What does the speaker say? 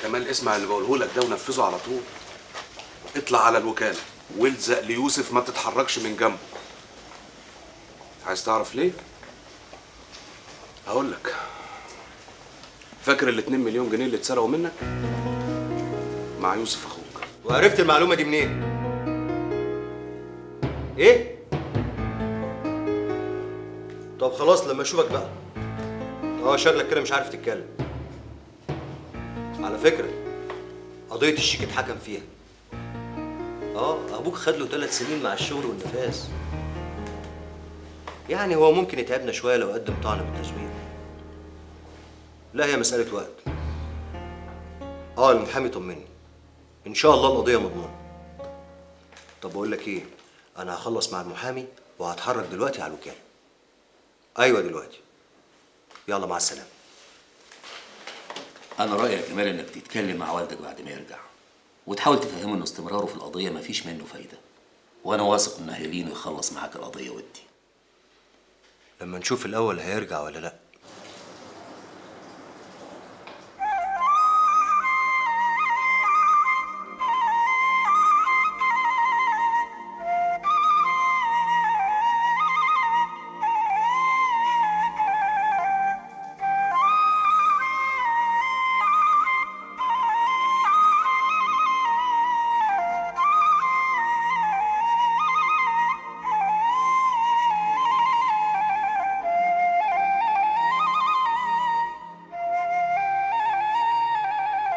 كمال اسمع اللي بقوله لك ده ونفذه على طول. اطلع على الوكاله والزق ليوسف ما تتحركش من جنبه. عايز تعرف ليه؟ هقول لك. فاكر ال 2 مليون جنيه اللي اتسرقوا منك؟ مع يوسف اخوك. وعرفت المعلومه دي منين؟ ايه؟ طب خلاص لما اشوفك بقى. شكلك كده مش عارف تتكلم. على فكره قضيه الشيك اتحكم فيها. ابوك خد له 3 سنين مع الشغل والنفاذ. يعني هو ممكن يتعبنا شويه لو قدم طعن بالتزوير. لا هي مساله وقت. المحامي طمني ان شاء الله القضيه مضمونه. طب بقول لك ايه، انا هخلص مع المحامي وهتحرك دلوقتي على الوكاله. ايوه دلوقتي. يلا مع السلامه. انا رايي يا كمال انك تتكلم مع والدك بعد ما يرجع وتحاول تفهمه ان استمراره في القضيه مفيش منه فايده، وانا واثق ان هيلين يخلص معاك القضيه ودي. لما نشوف الاول هيرجع ولا لا.